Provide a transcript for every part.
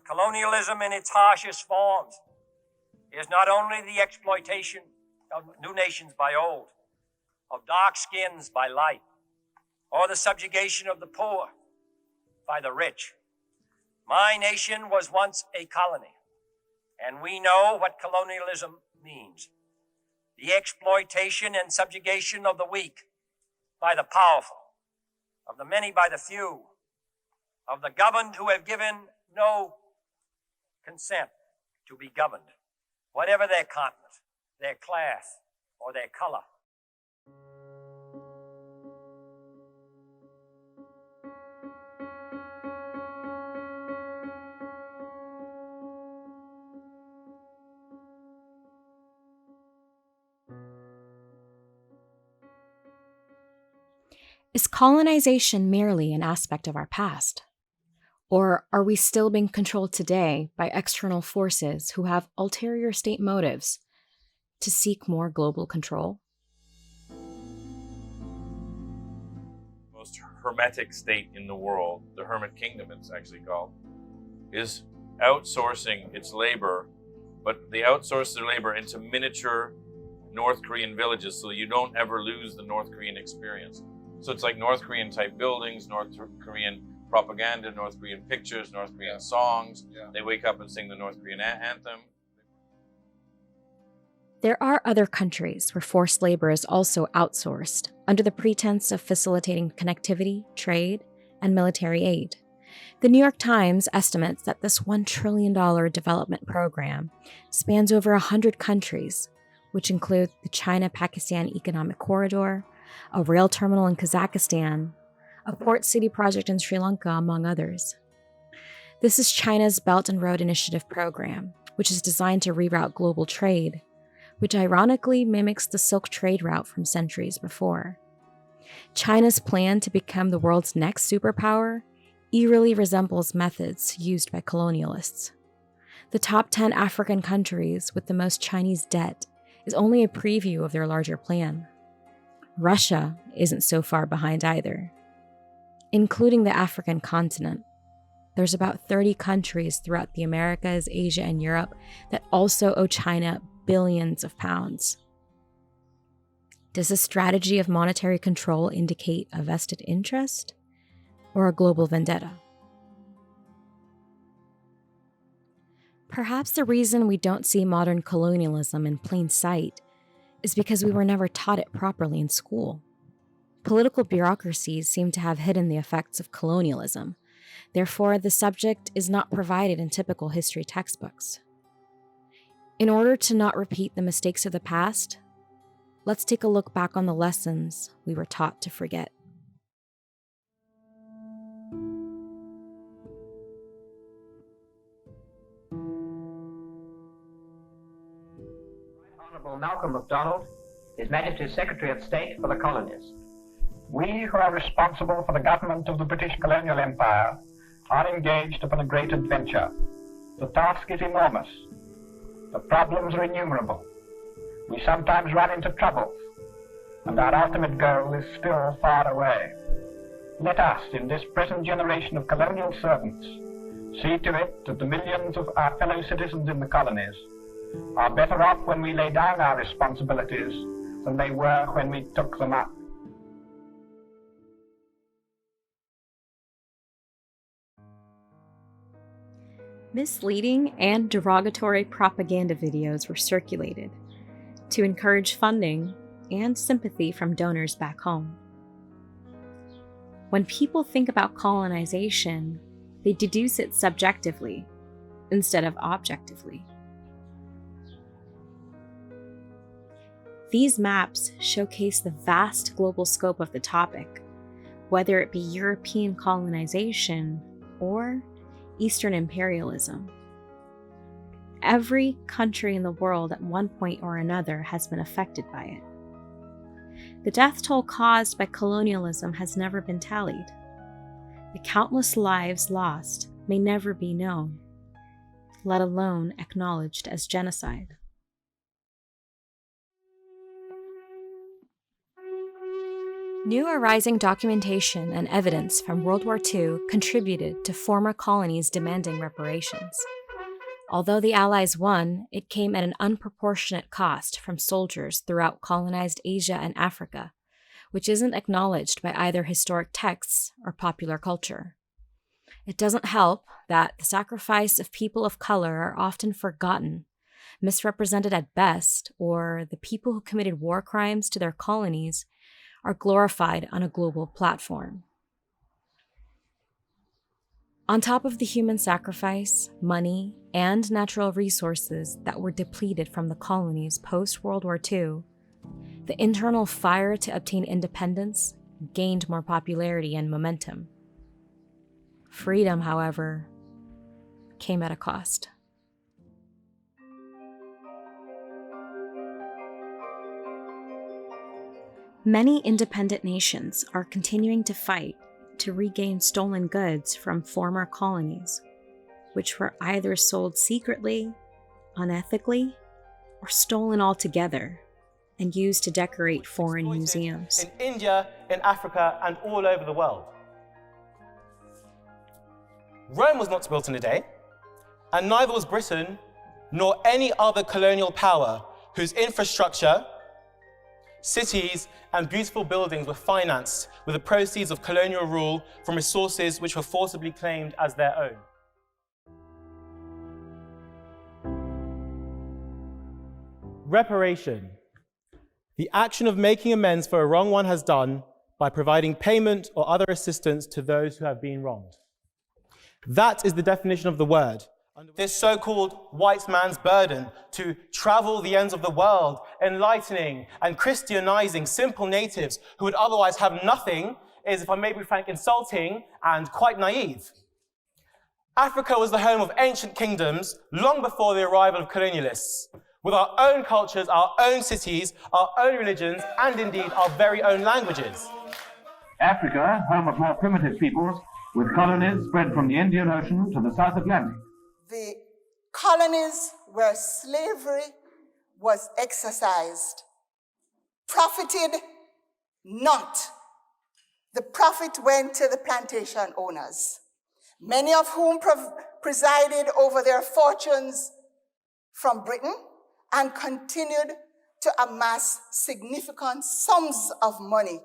But colonialism in its harshest forms is not only the exploitation of new nations by old, of dark skins by light, or the subjugation of the poor by the rich. My nation was once a colony, and we know what colonialism means. The exploitation and subjugation of the weak by the powerful, of the many by the few, of the governed who have given no consent to be governed, whatever their continent, their class, or their color. Is colonization merely an aspect of our past? Or are we still being controlled today by external forces who have ulterior state motives to seek more global control? Most hermetic state in the world, the Hermit Kingdom it's actually called, is outsourcing its labor, but they outsource their labor into miniature North Korean villages so you don't ever lose the North Korean experience. So it's like North Korean type buildings, North Korean propaganda, North Korean pictures, North Korean songs. Yeah. They wake up and sing the North Korean anthem. There are other countries where forced labor is also outsourced under the pretense of facilitating connectivity, trade, and military aid. The New York Times estimates that this $1 trillion development program spans over 100 countries, which include the China-Pakistan Economic Corridor, a rail terminal in Kazakhstan, a port city project in Sri Lanka, among others. This is China's Belt and Road Initiative program, which is designed to reroute global trade, which ironically mimics the Silk Trade route from centuries before. China's plan to become the world's next superpower eerily resembles methods used by colonialists. The top 10 African countries with the most Chinese debt is only a preview of their larger plan. Russia isn't so far behind either. Including the African continent, there's about 30 countries throughout the Americas, Asia, and Europe that also owe China billions of pounds. Does this strategy of monetary control indicate a vested interest or a global vendetta? Perhaps the reason we don't see modern colonialism in plain sight is because we were never taught it properly in school. Political bureaucracies seem to have hidden the effects of colonialism. Therefore, the subject is not provided in typical history textbooks. In order to not repeat the mistakes of the past, let's take a look back on the lessons we were taught to forget. Honorable Malcolm MacDonald, His Majesty's Secretary of State for the Colonies. We who are responsible for the government of the British colonial empire are engaged upon a great adventure. The task is enormous. The problems are innumerable. We sometimes run into troubles, and our ultimate goal is still far away. Let us, in this present generation of colonial servants, see to it that the millions of our fellow citizens in the colonies are better off when we lay down our responsibilities than they were when we took them up. Misleading and derogatory propaganda videos were circulated to encourage funding and sympathy from donors back home. When people think about colonization, they deduce it subjectively instead of objectively. These maps showcase the vast global scope of the topic, whether it be European colonization or Eastern imperialism. Every country in the world at one point or another has been affected by it. The death toll caused by colonialism has never been tallied. The countless lives lost may never be known, let alone acknowledged as genocide. New arising documentation and evidence from World War II contributed to former colonies demanding reparations. Although the Allies won, it came at an unproportionate cost from soldiers throughout colonized Asia and Africa, which isn't acknowledged by either historic texts or popular culture. It doesn't help that the sacrifice of people of color are often forgotten, misrepresented at best, or the people who committed war crimes to their colonies are glorified on a global platform. On top of the human sacrifice, money, and natural resources that were depleted from the colonies post-World War II, the internal fire to obtain independence gained more popularity and momentum. Freedom, however, came at a cost. Many independent nations are continuing to fight to regain stolen goods from former colonies, which were either sold secretly, unethically, or stolen altogether and used to decorate foreign museums. In India, in Africa, and all over the world. Rome was not built in a day, and neither was Britain, nor any other colonial power whose infrastructure, cities, and beautiful buildings were financed with the proceeds of colonial rule from resources which were forcibly claimed as their own. Reparation. The action of making amends for a wrong one has done by providing payment or other assistance to those who have been wronged. That is the definition of the word. This so-called white man's burden to travel the ends of the world, enlightening and Christianizing simple natives who would otherwise have nothing is, if I may be frank, insulting and quite naive. Africa was the home of ancient kingdoms long before the arrival of colonialists, with our own cultures, our own cities, our own religions, and indeed our very own languages. Africa, home of more primitive peoples, with colonies spread from the Indian Ocean to the South Atlantic. The colonies where slavery was exercised profited not. The profit went to the plantation owners, many of whom presided over their fortunes from Britain and continued to amass significant sums of money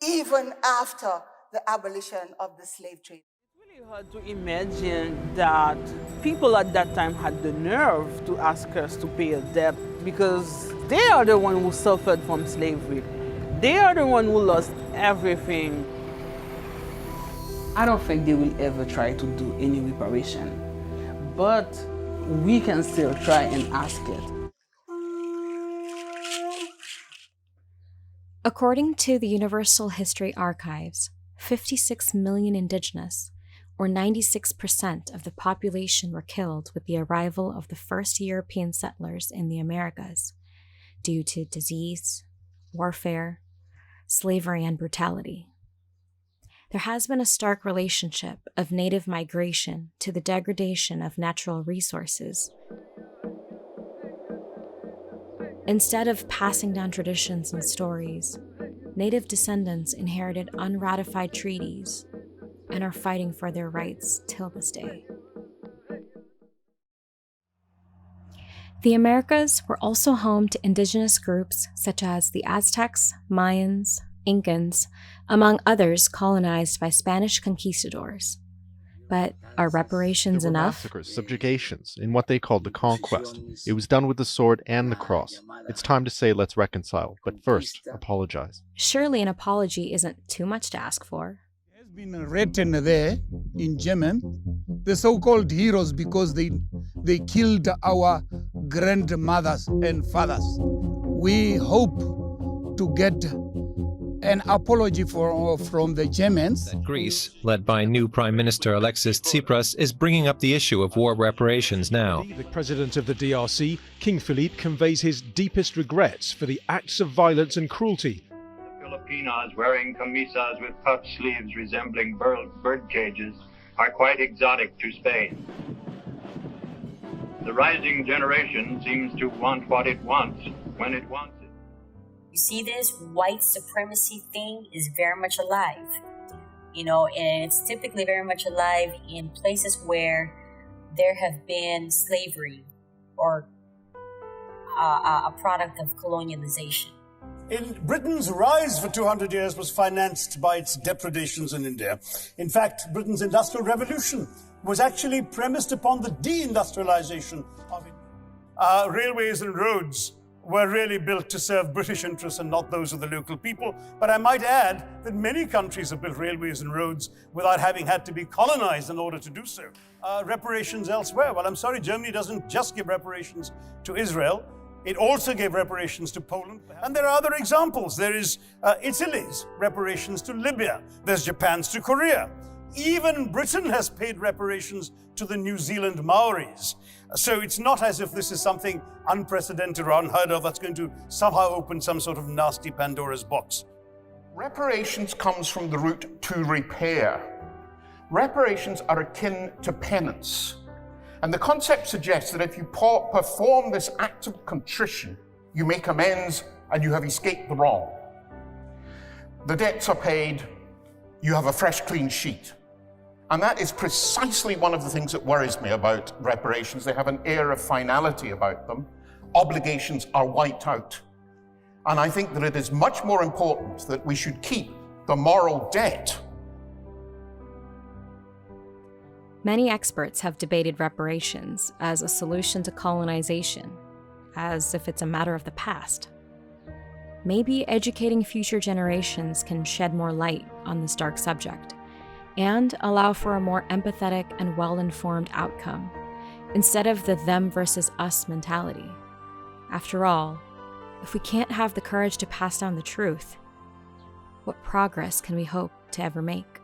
even after the abolition of the slave trade. It's really hard to imagine that people at that time had the nerve to ask us to pay a debt, because they are the ones who suffered from slavery. They are the ones who lost everything. I don't think they will ever try to do any reparation, but we can still try and ask it. According to the Universal History Archives, 56 million indigenous, or 96% of the population, were killed with the arrival of the first European settlers in the Americas due to disease, warfare, slavery, and brutality. There has been a stark relationship of native migration to the degradation of natural resources. Instead of passing down traditions and stories, native descendants inherited unratified treaties and are fighting for their rights till this day. The Americas were also home to indigenous groups such as the Aztecs, Mayans, Incans, among others colonized by Spanish conquistadors. But are reparations There were enough? massacres, subjugations, in what they called the conquest. It was done with the sword and the cross. It's time to say let's reconcile, but first, apologize. Surely an apology isn't too much to ask for. Has been written there in German, the so-called heroes, because they killed our grandmothers and fathers. We hope to get an apology from the Germans. Greece, led by new Prime Minister Alexis Tsipras, is bringing up the issue of war reparations now. The president of the DRC, King Philippe, conveys his deepest regrets for the acts of violence and cruelty. The Filipinos wearing camisas with puff sleeves resembling bird cages are quite exotic to Spain. The rising generation seems to want what it wants when it wants it. You see, this white supremacy thing is very much alive, and it's typically very much alive in places where there have been slavery or a product of colonialization. In Britain's rise for 200 years was financed by its depredations in India. In fact, Britain's industrial revolution was actually premised upon the deindustrialization of India. Railways and roads were really built to serve British interests and not those of the local people. But I might add that many countries have built railways and roads without having had to be colonized in order to do so. Reparations elsewhere. Well, I'm sorry, Germany doesn't just give reparations to Israel. It also gave reparations to Poland. And there are other examples. There is Italy's reparations to Libya. There's Japan's to Korea. Even Britain has paid reparations to the New Zealand Maoris. So it's not as if this is something unprecedented or unheard of that's going to somehow open some sort of nasty Pandora's box. Reparations comes from the root to repair. Reparations are akin to penance. And the concept suggests that if you perform this act of contrition, you make amends and you have escaped the wrong. The debts are paid, you have a fresh, clean sheet. And that is precisely one of the things that worries me about reparations. They have an air of finality about them. Obligations are wiped out. And I think that it is much more important that we should keep the moral debt. Many experts have debated reparations as a solution to colonization, as if it's a matter of the past. Maybe educating future generations can shed more light on this dark subject and allow for a more empathetic and well-informed outcome, instead of the them versus us mentality. After all, if we can't have the courage to pass down the truth, what progress can we hope to ever make?